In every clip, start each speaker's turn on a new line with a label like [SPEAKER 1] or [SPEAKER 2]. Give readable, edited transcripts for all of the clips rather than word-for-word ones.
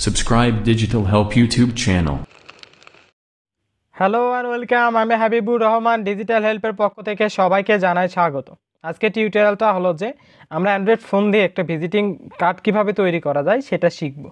[SPEAKER 1] Subscribe Digital Help YouTube channel.
[SPEAKER 2] Hello and welcome. আমি Habibur Rahman digital হেল্পের পক্ষ থেকে সবাইকে জানাই স্বাগত। আজকে টিউটোরিয়ালটা হলো যে আমরা অ্যান্ড্রয়েড ফোন দিয়ে একটা ভিজিটিং কার্ড কিভাবে তৈরি করা যায় সেটা শিখব।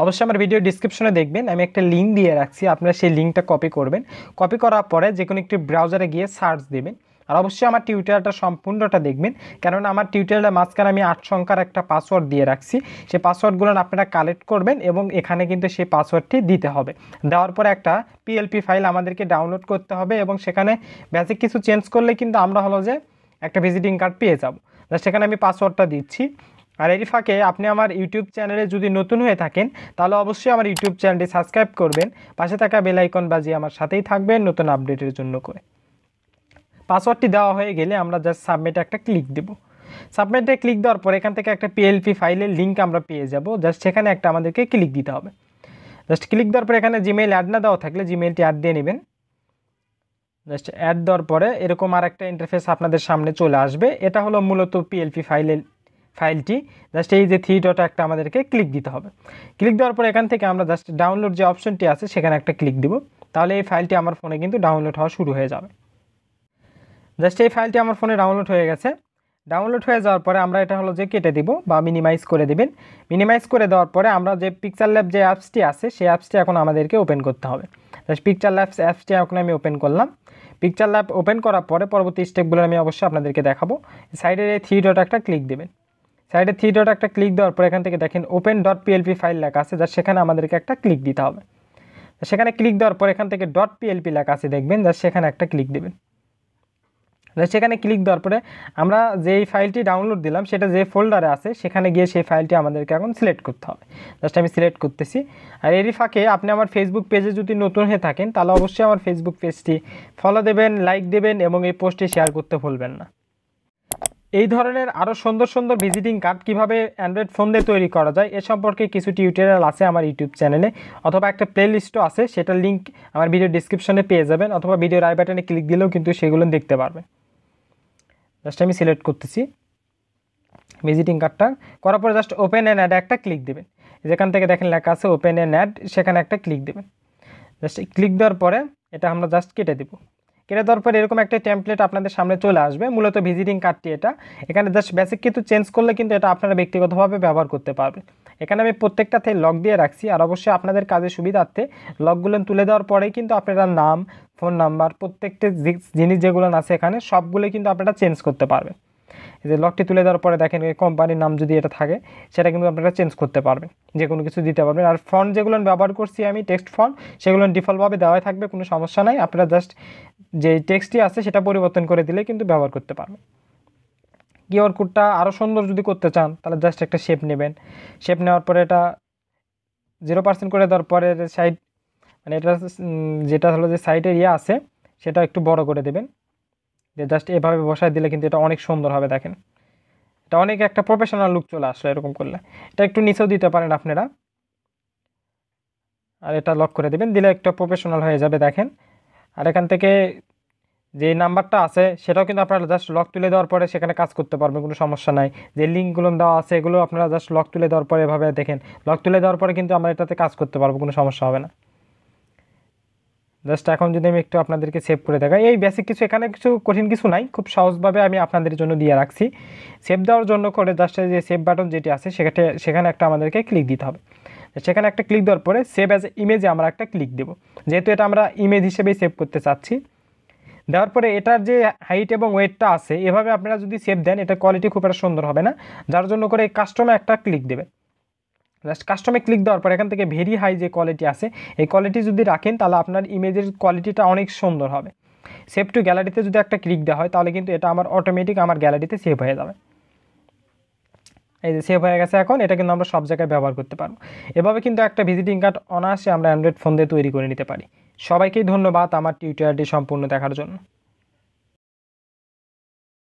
[SPEAKER 2] অবশ্যই আমার ভিডিও ডিসক্রিপশনে দেখবেন আমি একটা লিঙ্ক দিয়ে রাখছি, আপনারা সেই লিঙ্কটা কপি করবেন। কপি করার পরে যে কোনো একটি ব্রাউজারে গিয়ে সার্চ দেবেন। আর অবশ্যই আমার টিউটোরিয়ালটা সম্পূর্ণটা দেখবেন, কেননা আমার টিউটোরিয়ালের মাঝখানে আমি 8 সংখ্যার একটা পাসওয়ার্ড দিয়ে রাখছি। সেই পাসওয়ার্ডগুলো আপনারা কালেক্ট করবেন এবং এখানে কিন্তু সেই পাসওয়ার্ডটি দিতে হবে। দেওয়ার পরে একটা PLP ফাইল আমাদেরকে ডাউনলোড করতে হবে এবং সেখানে বেসিক কিছু চেঞ্জ করলে কিন্তু আমরা হলো যে একটা ভিজিটিং কার্ড পেয়ে যাব। সেখানে আমি পাসওয়ার্ডটা দিচ্ছি। আর এর ফাঁকে আপনি আমার ইউটিউব চ্যানেলে যদি নতুন হয়ে থাকেন তাহলে অবশ্যই আমার ইউটিউব চ্যানেলটি সাবস্ক্রাইব করবেন, পাশে থাকা বেল আইকন বাজিয়ে আমার সাথেই থাকবেন নতুন আপডেটের জন্য করে। পাসওয়ার্ডটি দেওয়া হয়ে গেলে আমরা জাস্ট সাবমিটে একটা ক্লিক দেব। সাবমিটে ক্লিক দেওয়ার পর এখান থেকে একটা PLP ফাইলের লিঙ্ক আমরা পেয়ে যাব। জাস্ট সেখানে একটা আমাদেরকে ক্লিক দিতে হবে। জাস্ট ক্লিক দেওয়ার পর এখানে জিমেইল অ্যাড না দেওয়া থাকলে জিমেইলটি অ্যাড দিয়ে নেবেন। জাস্ট অ্যাড দেওয়ার পরে এরকম আর একটা ইন্টারফেস আপনাদের সামনে চলে আসবে। এটা হলো মূলত PLP ফাইলটি। জাস্ট এই যে 3 ডট একটা আমাদেরকে ক্লিক দিতে হবে। ক্লিক দেওয়ার পর এখান থেকে আমরা জাস্ট ডাউনলোড যে অপশনটি আছে সেখানে একটা ক্লিক দিব। তাহলে এই ফাইলটি আমার ফোনে কিন্তু ডাউনলোড হওয়া শুরু হয়ে যাবে। জাস্ট এই ফাইলটি আমার ফোনে ডাউনলোড হয়ে গেছে। ডাউনলোড হয়ে যাওয়ার পরে আমরা এটা হলো যে কেটে দিব বা মিনিমাইজ করে দেবেন। মিনিমাইজ করে দেওয়ার পরে আমরা যে Pixellab যে অ্যাপসটি আছে সেই অ্যাপসটি এখন আমাদেরকে ওপেন করতে হবে। জাস্ট Pixellab অ্যাপসটি এখন আমি ওপেন করলাম। Pixellab ওপেন করার পরে পরবর্তী স্টেপগুলো আমি অবশ্যই আপনাদেরকে দেখাবো। সাইডের এই 3 ডট একটা ক্লিক দেবেন। সাইডে 3 ডট একটা ক্লিক দেওয়ার পর এখান থেকে দেখেন open.plp ফাইল লেখা আছে, জাস্ট সেখানে আমাদেরকে একটা ক্লিক দিতে হবে। সেখানে ক্লিক দেওয়ার পর এখান থেকে .plp লেখা আছে দেখবেন, জাস্ট সেখানে একটা ক্লিক দেবেন। সেখানে ক্লিক দেওয়ার পরে আমরা যেই ফাইলটি ডাউনলোড দিলাম সেটা যে ফোল্ডারে আছে সেখানে গিয়ে সেই ফাইলটি আমাদেরকে এখন সিলেক্ট করতে হবে। জাস্ট আমি সিলেক্ট করতেছি। আর এরই ফাঁকে আপনি আমার ফেসবুক পেজে যদি নতুন হয়ে থাকেন তাহলে অবশ্যই আমার ফেসবুক পেজটি ফলো দেবেন, লাইক দেবেন এবং এই পোস্টটি শেয়ার করতে ভুলবেন না। এই ধরনের আরও সুন্দর সুন্দর ভিজিটিং কার্ড কীভাবে অ্যান্ড্রয়েড ফোন দিয়ে তৈরি করা যায় এ সম্পর্কে কিছু টিউটোরিয়াল আছে আমার ইউটিউব চ্যানেলে, অথবা একটা প্লেলিস্টও আছে, সেটার লিঙ্ক আমার ভিডিও ডিসক্রিপশনে পেয়ে যাবেন, অথবা ভিডিওর আই বাটনে ক্লিক দিলেও কিন্তু সেগুলো দেখতে পারবেন। জাস্ট আমি সিলেক্ট করতেছি ভিজিটিং কার্ডটা। করার পরে জাস্ট ওপেন অ্যান্ড অ্যাড একটা ক্লিক দেবেন। যেখান থেকে দেখেন লেখা আছে ওপেন অ্যান্ড অ্যাড, সেখানে একটা ক্লিক দেবেন। জাস্ট ক্লিক দেওয়ার পরে এটা আমরা জাস্ট কেটে দেব। কেটে দেওয়ার পরে এরকম একটা টেমপ্লেট আপনাদের সামনে চলে আসবে। মূলত ভিজিটিং কার্ডটি এটা, এখানে জাস্ট বেসিক কিছু চেঞ্জ করলে কিন্তু এটা আপনারা ব্যক্তিগতভাবে ব্যবহার করতে পারবেন। এখানে আমি প্রত্যেকটাতে লক দিয়ে রাখছি। আর অবশ্যই আপনাদের কাজের সুবিধার্থে লকগুলো তুলে দেওয়ার পরেই কিন্তু আপনারা নাম, ফোন নাম্বার, প্রত্যেকটা জিনিস যেগুলো আছে এখানে সবগুলোই কিন্তু আপনারা চেঞ্জ করতে পারবেন। এই যে লকটি তুলে দেওয়ার পরে দেখেন কোম্পানির নাম যদি এটা থাকে সেটা কিন্তু আপনারা চেঞ্জ করতে পারবেন, যে কোনো কিছু দিতে পারবেন। আর ফন্ট যেগুলো ব্যবহার করছি আমি টেক্সট ফন্ট, সেগুলো ডিফল্টভাবে দেওয়াই থাকবে, কোনো সমস্যা নাই। আপনারা জাস্ট যে টেক্সটটি আছে সেটা পরিবর্তন করে দিলে কিন্তু ব্যবহার করতে পারবেন। কিউআর কোডটা আরও সুন্দর যদি করতে চান তাহলে জাস্ট একটা শেপ নেবেন। শেপ নেওয়ার পরে এটা 0% করে দেওয়ার পরে সাইড মানে এটা যেটা হলো যে সাইডের আছে সেটা একটু বড় করে দেবেন। যে জাস্ট এভাবে বসায় দিলে কিন্তু এটা অনেক সুন্দর হবে। দেখেন এটা অনেক একটা প্রফেশনাল লুক চলে আসলো এরকম করলে। এটা একটু নিচেও দিতে পারেন আপনারা। আর এটা লক করে দেবেন, দিলে একটা প্রফেশনাল হয়ে যাবে। দেখেন আর এখান থেকে যে নাম্বারটা আছে সেটাও কিন্তু আপনারা জাস্ট লক তুলে দেওয়ার পরে সেখানে কাজ করতে পারবেন, কোনো সমস্যা নাই। যে লিঙ্কগুলো দেওয়া আছে এগুলো আপনারা জাস্ট লক তুলে দেওয়ার পরে এভাবে দেখেন, লক তুলে দেওয়ার পরে কিন্তু আমরা এটাতে কাজ করতে পারবো, কোনো সমস্যা হবে না। জাস্ট এখন যদি আমি একটু আপনাদেরকে সেভ করে দেখাই, এই বেসিক কিছু এখানে কিছু কঠিন কিছু নাই, খুব সহজভাবে আমি আপনাদের জন্য দিয়ে রাখছি। সেভ দেওয়ার জন্য করে জাস্ট যে সেভ বাটন যেটি আছে সেখানে একটা আমাদেরকে ক্লিক দিতে হবে। সেখানে একটা ক্লিক দেওয়ার পরে সেভ অ্যাজ ইমেজে আমরা একটা ক্লিক দেবো, যেহেতু এটা আমরা ইমেজ হিসেবেই সেভ করতে চাচ্ছি। দেওয়ার পরে এটার যে হাইট এবং ওয়েটটা আছে এভাবে আপনারা যদি সেভ দেন এটা কোয়ালিটি খুব একটা সুন্দর হবে না, যার জন্য করে এই কাস্টমে একটা ক্লিক দেবেন। জাস্ট কাস্টমে ক্লিক দেওয়ার পর এখান থেকে ভেরি হাই যে কোয়ালিটি আছে এই কোয়ালিটি যদি রাখেন তাহলে আপনার ইমেজের কোয়ালিটিটা অনেক সুন্দর হবে। সেভ টু গ্যালারিতে যদি একটা ক্লিক দেওয়া হয় তাহলে কিন্তু এটা আমার অটোমেটিক আমার গ্যালারিতে সেভ হয়ে যাবে। এই যে সেভ হয়ে গেছে। এখন এটা কিন্তু আমরা সব জায়গায় ব্যবহার করতে পারবো। এভাবে কিন্তু একটা ভিজিটিং কার্ড অনায়াসে আমরা অ্যান্ড্রয়েড ফোন দিয়ে তৈরি করে নিতে পারি। সবাইকেই ধন্যবাদ আমার টিউটোরিয়ালটি সম্পূর্ণ দেখার জন্য।